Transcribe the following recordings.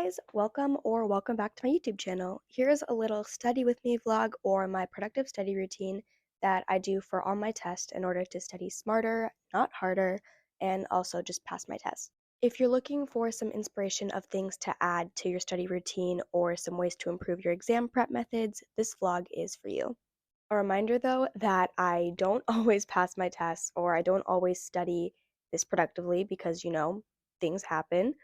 guys, welcome back to my YouTube channel. Here's a little study with me vlog or my productive study routine that I do for all my tests in order to study smarter, not harder, and also just pass my tests. If you're looking for some inspiration of things to add to your study routine or some ways to improve your exam prep methods, this vlog is for you. A reminder though that I don't always pass my tests or I don't always study this productively because things happen,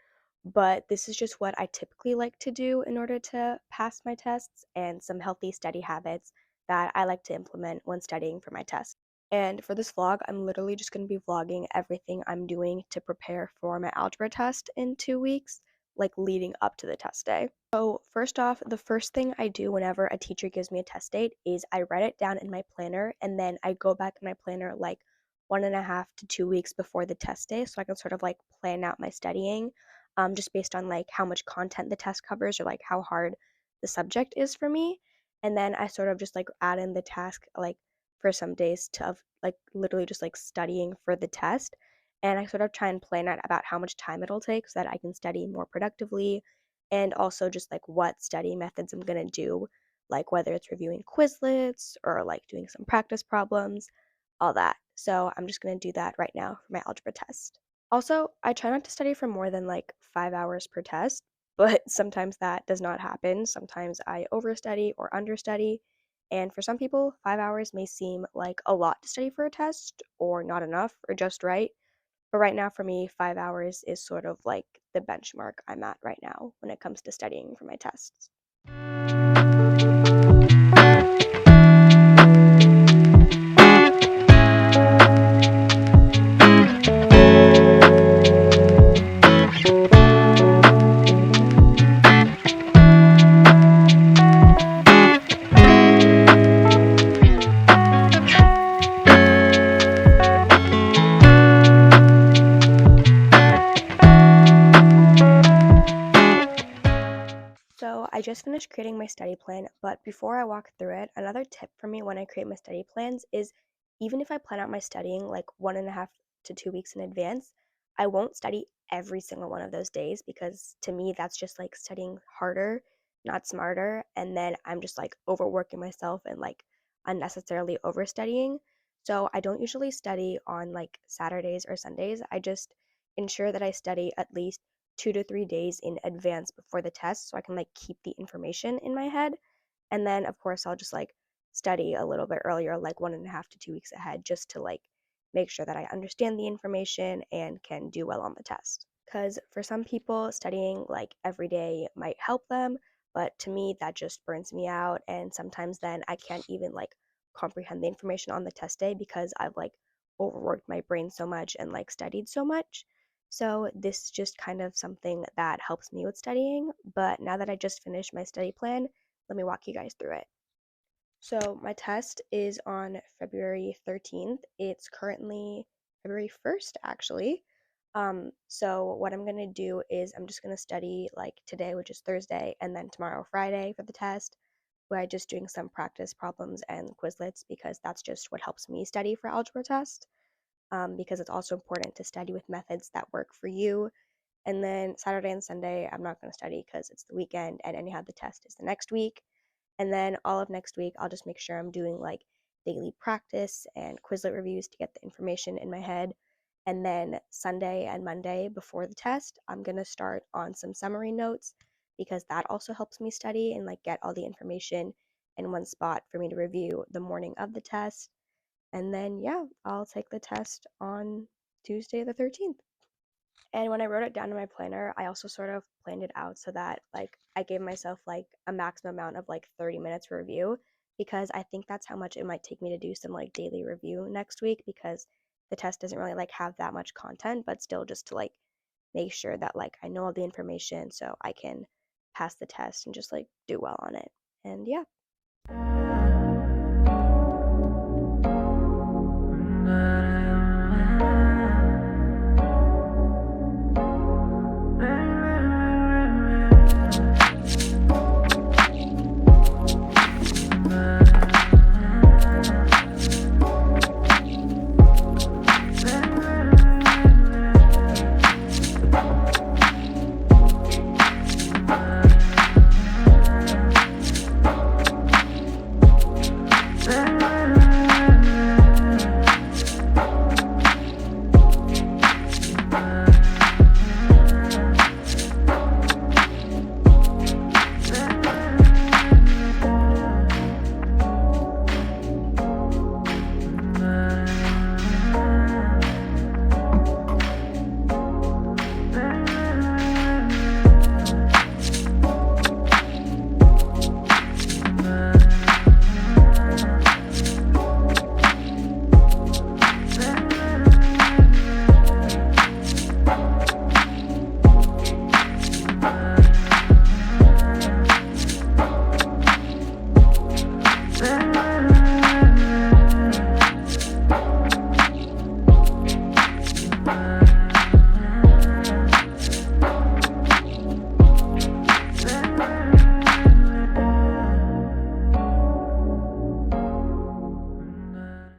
but this is just what I typically like to do in order to pass my tests and some healthy study habits that I like to implement when studying for my tests. And for this vlog, I'm literally just going to be vlogging everything I'm doing to prepare for my algebra test in 2 weeks, like leading up to the test day. So first off, the first thing I do whenever a teacher gives me a test date is I write it down in my planner and then I go back in my planner like 1.5 to 2 weeks before the test day so I can sort of like plan out my studying, just based on like how much content the test covers or like how hard the subject is for me. And then I sort of just like add in the task like for some days to of like literally just like studying for the test. And I sort of try and plan out about how much time it'll take so that I can study more productively and also just like what study methods I'm going to do, like whether it's reviewing Quizlets or like doing some practice problems, all that. So I'm just going to do that right now for my algebra test. Also, I try not to study for more than like 5 hours per test, but sometimes that does not happen. Sometimes I overstudy or understudy. And for some people, 5 hours may seem like a lot to study for a test or not enough or just right. But right now, for me, 5 hours is sort of like the benchmark I'm at right now when it comes to studying for my tests. So I just finished creating my study plan, but before I walk through it, another tip for me when I create my study plans is even if I plan out my studying like 1.5 to 2 weeks in advance, I won't study every single one of those days because to me that's just like studying harder, not smarter, and then I'm just like overworking myself and like unnecessarily overstudying. So I don't usually study on like Saturdays or Sundays. I just ensure that I study at least 2 to 3 days in advance before the test so I can like keep the information in my head. And then of course I'll just like study a little bit earlier, like 1.5 to 2 weeks ahead, just to like make sure that I understand the information and can do well on the test. Because for some people, studying like every day might help them, but to me that just burns me out. And sometimes then I can't even like comprehend the information on the test day because I've like overworked my brain so much and like studied so much. So this is just kind of something that helps me with studying. But now that I just finished my study plan, let me walk you guys through it. So my test is on February 13th. It's currently February 1st, actually. So what I'm gonna do is I'm just gonna study like today, which is Thursday, and then tomorrow, Friday, for the test, where I'm just doing some practice problems and Quizlets because that's just what helps me study for algebra test. Because it's also important to study with methods that work for you. And then Saturday and Sunday, I'm not going to study because it's the weekend and anyhow the test is the next week. And then all of next week, I'll just make sure I'm doing like daily practice and Quizlet reviews to get the information in my head. And then Sunday and Monday before the test, I'm going to start on some summary notes because that also helps me study and like get all the information in one spot for me to review the morning of the test. And then, yeah, I'll take the test on Tuesday the 13th. And when I wrote it down in my planner, I also sort of planned it out so that like I gave myself like a maximum amount of like 30 minutes for review because I think that's how much it might take me to do some like daily review next week because the test doesn't really like have that much content, but still just to like make sure that like I know all the information so I can pass the test and just like do well on it. And yeah.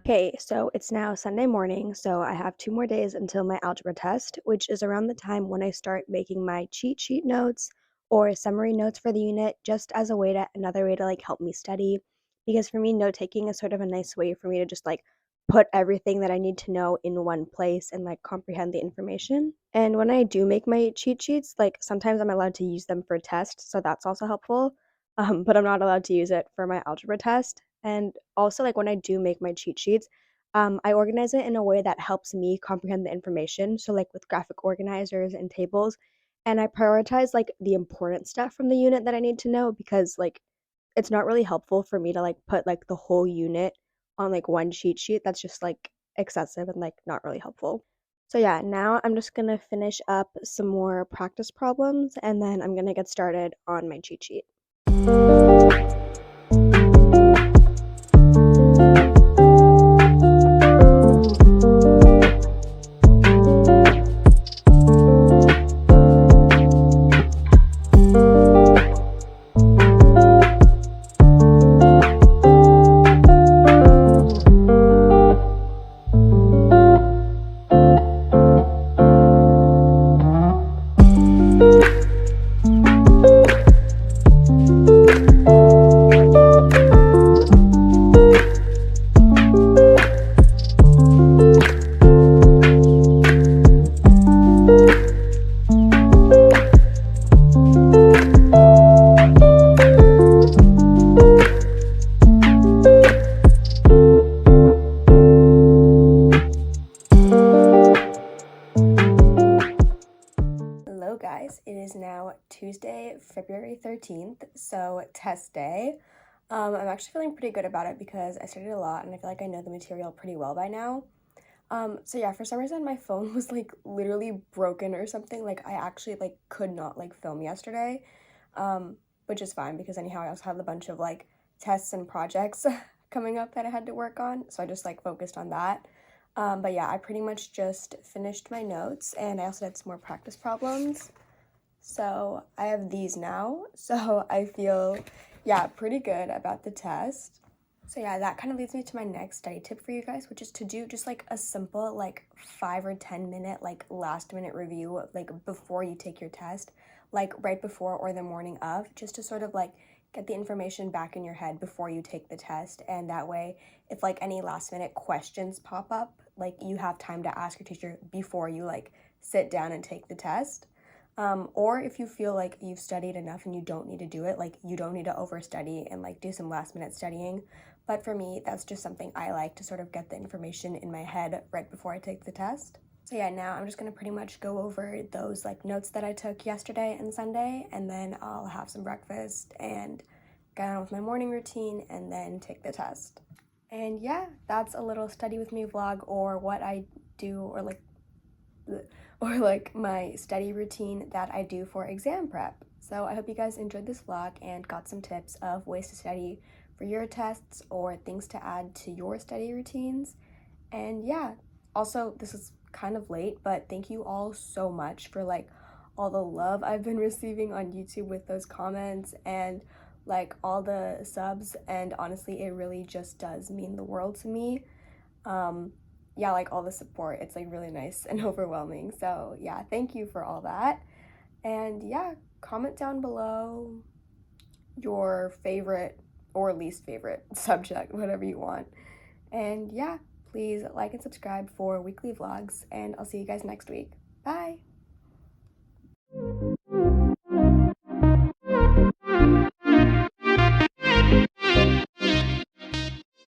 Okay, so it's now Sunday morning, so I have 2 more days until my algebra test, which is around the time when I start making my cheat sheet notes or summary notes for the unit, just as a way to another way to like help me study. Because for me, note taking is sort of a nice way for me to just like put everything that I need to know in one place and like comprehend the information. And when I do make my cheat sheets, like sometimes I'm allowed to use them for tests, so that's also helpful. But I'm not allowed to use it for my algebra test. And also, like when I do make my cheat sheets, I organize it in a way that helps me comprehend the information. So, like with graphic organizers and tables, and I prioritize like the important stuff from the unit that I need to know because like it's not really helpful for me to like put like the whole unit on like one cheat sheet. That's just like excessive and like not really helpful. So yeah, now I'm just gonna finish up some more practice problems and then I'm gonna get started on my cheat sheet. Hello guys, it is now Tuesday, February 13th, so test day. I'm actually feeling pretty good about it because I studied a lot and I feel like I know the material pretty well by now. So yeah, for some reason my phone was like literally broken or something. Like I actually like could not like film yesterday, which is fine because anyhow I also had a bunch of like tests and projects coming up that I had to work on, so I just like focused on that. But yeah, I pretty much just finished my notes and I also did some more practice problems. So I have these now, so I feel, yeah, pretty good about the test. So yeah, that kind of leads me to my next study tip for you guys, which is to do just like a simple like 5 or 10 minute like last minute review like before you take your test, like right before or the morning of, just to sort of like get the information back in your head before you take the test. And that way, if like any last minute questions pop up, like you have time to ask your teacher before you like sit down and take the test. Or if you feel like you've studied enough and you don't need to do it, like you don't need to overstudy and like do some last minute studying. But for me, that's just something I like to sort of get the information in my head right before I take the test. So yeah, now I'm just gonna pretty much go over those like notes that I took yesterday and Sunday, and then I'll have some breakfast and get on with my morning routine and then take the test. And yeah, that's a little study with me vlog or what I do or like my study routine that I do for exam prep. So I hope you guys enjoyed this vlog and got some tips of ways to study for your tests or things to add to your study routines. And yeah, also this is kind of late, but thank you all so much for like all the love I've been receiving on YouTube with those comments and like all the subs, and honestly it really just does mean the world to me. Yeah, like all the support, it's like really nice and overwhelming. So yeah, thank you for all that. And yeah, comment down below your favorite or least favorite subject, whatever you want. And yeah, please like and subscribe for weekly vlogs, and I'll see you guys next week. Bye!